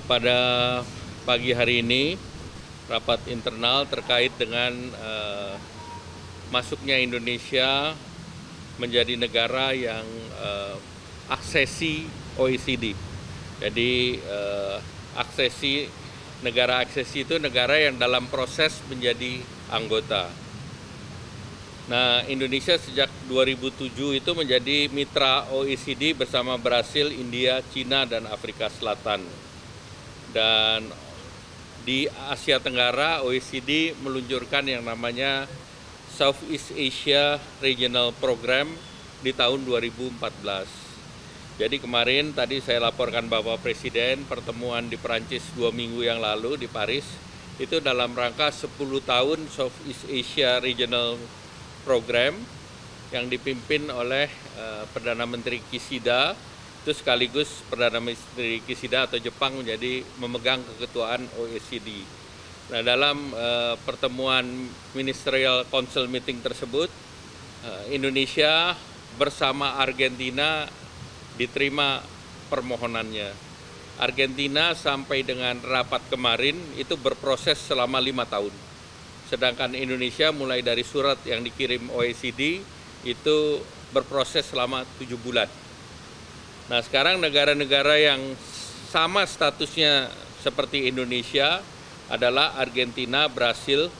Pada pagi hari ini, rapat internal terkait dengan masuknya Indonesia menjadi negara yang aksesi OECD. Jadi negara aksesi itu negara yang dalam proses menjadi anggota. Nah, Indonesia sejak 2007 itu menjadi mitra OECD bersama Brasil, India, Cina, dan Afrika Selatan. Dan di Asia Tenggara, OECD meluncurkan yang namanya Southeast Asia Regional Program di tahun 2014. Jadi kemarin tadi saya laporkan Bapak Presiden pertemuan di Perancis 2 minggu yang lalu di Paris, itu dalam rangka 10 tahun Southeast Asia Regional Program yang dipimpin oleh Perdana Menteri Kishida, itu sekaligus Perdana Menteri Kishida atau Jepang menjadi memegang keketuaan OECD. Nah, dalam pertemuan Ministerial Council Meeting tersebut, Indonesia bersama Argentina diterima permohonannya. Argentina sampai dengan rapat kemarin itu berproses selama 5 tahun. Sedangkan Indonesia mulai dari surat yang dikirim OECD itu berproses selama 7 bulan. Nah, sekarang negara-negara yang sama statusnya seperti Indonesia adalah Argentina, Brasil,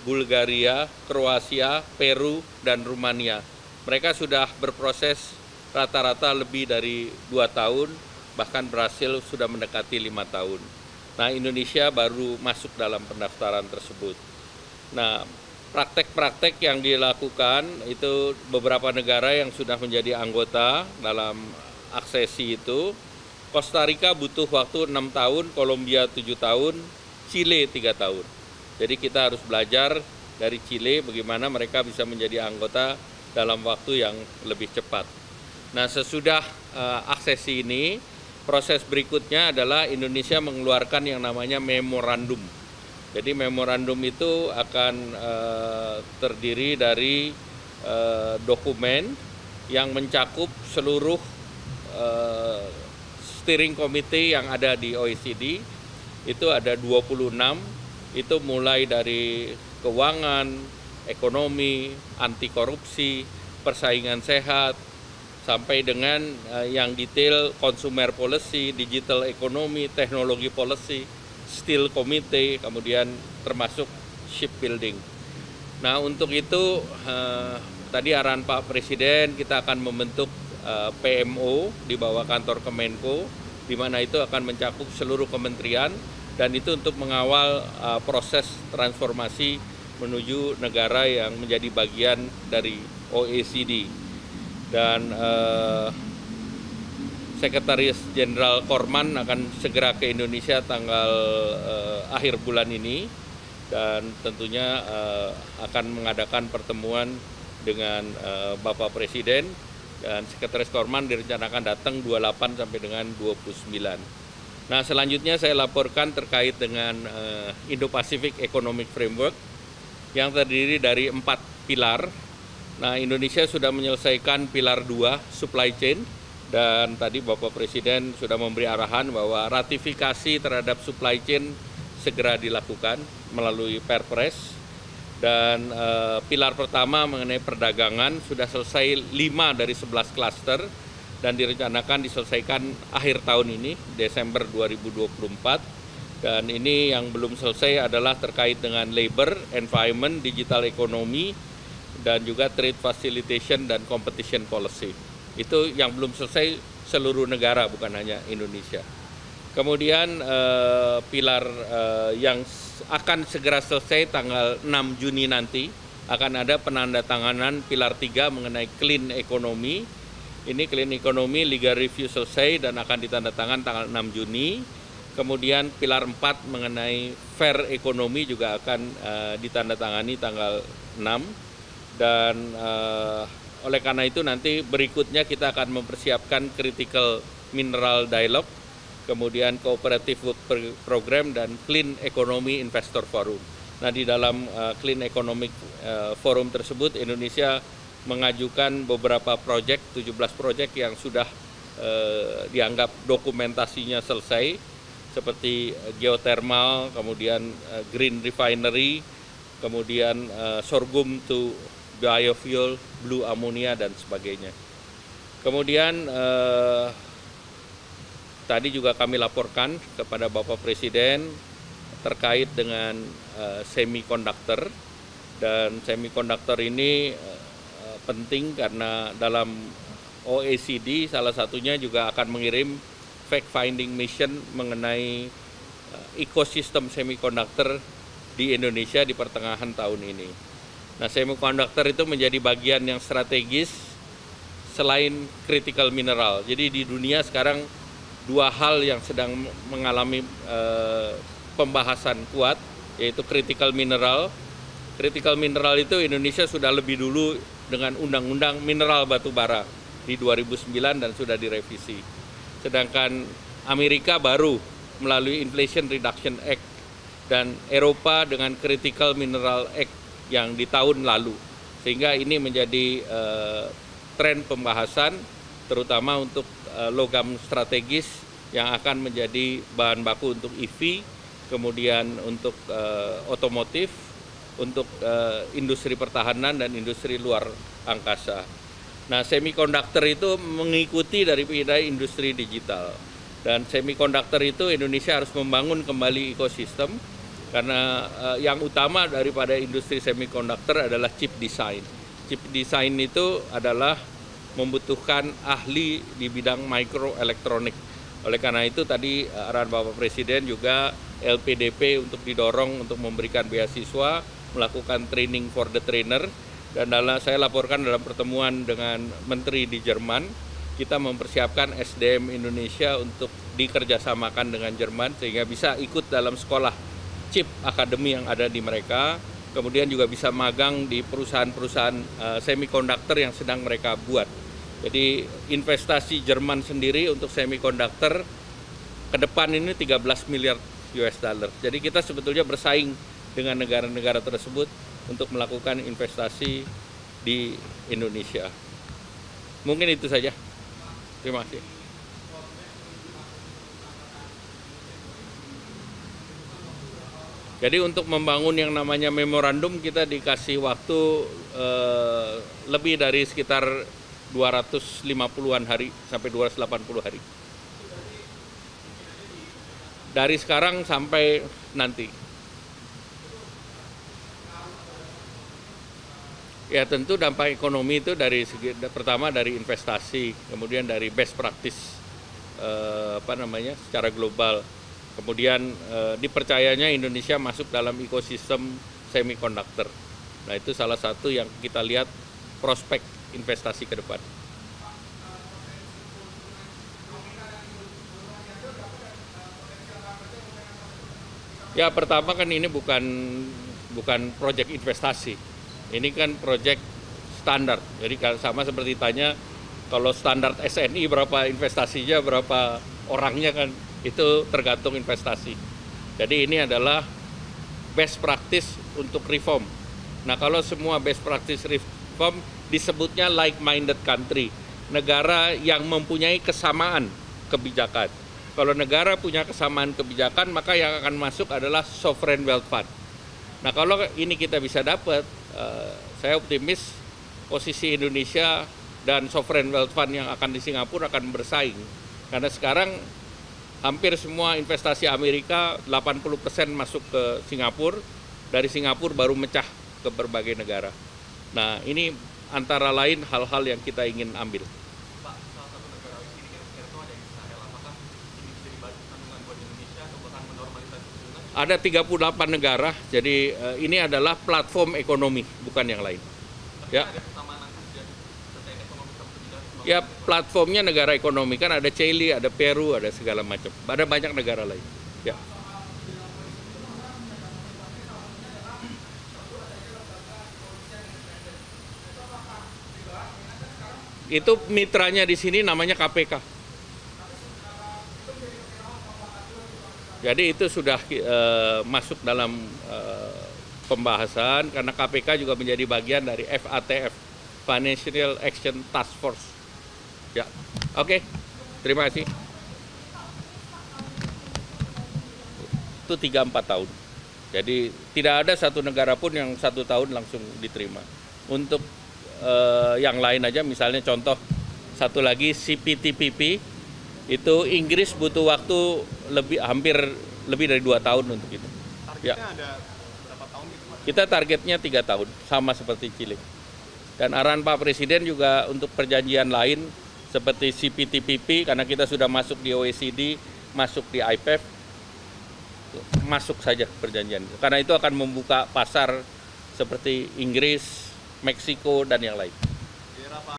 Bulgaria, Kroasia, Peru, dan Rumania. Mereka sudah berproses rata-rata lebih dari 2 tahun, bahkan Brasil sudah mendekati 5 tahun. Nah, Indonesia baru masuk dalam pendaftaran tersebut. Nah, praktek-praktek yang dilakukan itu beberapa negara yang sudah menjadi anggota dalam aksesi itu. Costa Rica butuh waktu 6 tahun, Kolombia 7 tahun, Chile 3 tahun. Jadi kita harus belajar dari Chile bagaimana mereka bisa menjadi anggota dalam waktu yang lebih cepat. Nah, sesudah aksesi ini, proses berikutnya adalah Indonesia mengeluarkan yang namanya memorandum. Jadi memorandum itu akan terdiri dari dokumen yang mencakup seluruh steering committee yang ada di OECD. Itu ada 26, itu mulai dari keuangan, ekonomi, anti korupsi, persaingan sehat, sampai dengan yang detail consumer policy, digital economy, teknologi policy, steel committee, kemudian termasuk shipbuilding. Nah, untuk itu tadi arahan Pak Presiden kita akan membentuk PMO di bawah kantor Kemenko, di mana itu akan mencakup seluruh kementerian, dan itu untuk mengawal proses transformasi menuju negara yang menjadi bagian dari OECD. Dan Sekretaris Jenderal Korman akan segera ke Indonesia tanggal akhir bulan ini, dan tentunya akan mengadakan pertemuan dengan Bapak Presiden, dan Sekretaris Korman direncanakan datang 28 sampai dengan 29. Nah, selanjutnya saya laporkan terkait dengan Indo-Pacific Economic Framework yang terdiri dari 4 pilar. Nah, Indonesia sudah menyelesaikan pilar 2, supply chain, dan tadi Bapak Presiden sudah memberi arahan bahwa ratifikasi terhadap supply chain segera dilakukan melalui Perpres. Dan pilar pertama mengenai perdagangan sudah selesai 5 dari 11 klaster, dan direncanakan diselesaikan akhir tahun ini, Desember 2024. Dan ini yang belum selesai adalah terkait dengan labor, environment, digital economy, dan juga trade facilitation dan competition policy. Itu yang belum selesai seluruh negara, bukan hanya Indonesia. Kemudian pilar yang akan segera selesai tanggal 6 Juni nanti, akan ada penandatanganan pilar 3 mengenai clean economy. Ini clean economy legal review selesai dan akan ditandatangan tanggal 6 Juni. Kemudian pilar 4 mengenai fair economy juga akan ditandatangani tanggal 6. Dan oleh karena itu nanti berikutnya kita akan mempersiapkan critical mineral dialogue, kemudian cooperative work program, dan clean economy investor forum. Nah, di dalam clean economic forum tersebut Indonesia mengajukan beberapa proyek, 17 proyek yang sudah dianggap dokumentasinya selesai. seperti geothermal, kemudian green refinery, kemudian sorghum to biofuel, blue ammonia, dan sebagainya. Kemudian tadi juga kami laporkan kepada Bapak Presiden terkait dengan semikonduktor, dan semikonduktor ini penting karena dalam OECD salah satunya juga akan mengirim fact-finding mission mengenai ekosistem semikonduktor di Indonesia di pertengahan tahun ini. Nah, semikonduktor itu menjadi bagian yang strategis selain critical mineral. Jadi di dunia sekarang dua hal yang sedang mengalami pembahasan kuat, yaitu critical mineral. Critical mineral itu Indonesia sudah lebih dulu dengan undang-undang mineral batu bara di 2009 dan sudah direvisi. Sedangkan Amerika baru melalui Inflation Reduction Act dan Eropa dengan Critical Mineral Act yang di tahun lalu. Sehingga ini menjadi tren pembahasan terutama untuk logam strategis yang akan menjadi bahan baku untuk EV, kemudian untuk otomotif, untuk industri pertahanan dan industri luar angkasa. Nah, semikonduktor itu mengikuti dari industri digital. Dan semikonduktor itu Indonesia harus membangun kembali ekosistem karena yang utama daripada industri semikonduktor adalah chip design. Chip design itu adalah membutuhkan ahli di bidang microelektronik. Oleh karena itu tadi arahan Bapak Presiden juga LPDP untuk didorong untuk memberikan beasiswa, melakukan training for the trainer, dan saya laporkan dalam pertemuan dengan Menteri di Jerman, kita mempersiapkan SDM Indonesia untuk dikerjasamakan dengan Jerman sehingga bisa ikut dalam sekolah chip akademi yang ada di mereka, kemudian juga bisa magang di perusahaan-perusahaan semikonduktor yang sedang mereka buat. Jadi investasi Jerman sendiri untuk semikonduktor ke depan ini 13 miliar US dollar. Jadi kita sebetulnya bersaing dengan negara-negara tersebut untuk melakukan investasi di Indonesia. Mungkin itu saja. Terima kasih. Jadi untuk membangun yang namanya memorandum kita dikasih waktu lebih dari sekitar 250-an hari sampai 280 hari. Dari sekarang sampai nanti. Ya tentu dampak ekonomi itu dari segi pertama dari investasi, kemudian dari best practice secara global. Kemudian dipercayanya Indonesia masuk dalam ekosistem semikonduktor. Nah, itu salah satu yang kita lihat prospek investasi ke depan. Ya, pertama kan ini bukan proyek investasi. Ini kan proyek standar. Jadi sama seperti tanya kalau standar SNI berapa investasinya, berapa orangnya, kan itu tergantung investasi. Jadi ini adalah best practice untuk reform. Nah, kalau semua best practice reform disebutnya like-minded country, negara yang mempunyai kesamaan kebijakan. Kalau negara punya kesamaan kebijakan, maka yang akan masuk adalah sovereign wealth fund. Nah, kalau ini kita bisa dapat, saya optimis posisi Indonesia dan sovereign wealth fund yang akan di Singapura akan bersaing. Karena sekarang hampir semua investasi Amerika 80% masuk ke Singapura, dari Singapura baru mecah ke berbagai negara. Nah, ini antara lain hal-hal yang kita ingin ambil. Pak, salah satu negara OECD kan itu ada Israel. Apakah ini bisa dibantu kandungan buat Indonesia atau bahkan menormalisasi hubungan? Ada 38 negara, jadi ini adalah platform ekonomi, bukan yang lain. Tapi Ya. ada kesamaan terkait ekonomi sama pendidikan. Ya, platformnya negara ekonomi, kan ada Chile, ada Peru, ada segala macam. Ada banyak negara lain. Ya. Itu mitranya di sini namanya KPK. Jadi itu sudah masuk dalam pembahasan karena KPK juga menjadi bagian dari FATF, Financial Action Task Force. Ya, oke. Terima kasih. waktu 3-4 tahun. Jadi tidak ada satu negara pun yang 1 tahun langsung diterima. Untuk yang lain aja, misalnya contoh satu lagi CPTPP, itu Inggris butuh waktu hampir lebih dari 2 tahun untuk itu. Targetnya ada berapa tahun gitu Pak? Kita targetnya 3 tahun, sama seperti Chile. Dan arahan Pak Presiden juga untuk perjanjian lain seperti CPTPP, karena kita sudah masuk di OECD, masuk di IPEF, masuk saja perjanjian itu. Karena itu akan membuka pasar seperti Inggris, Meksiko, dan yang lain. Di era Pak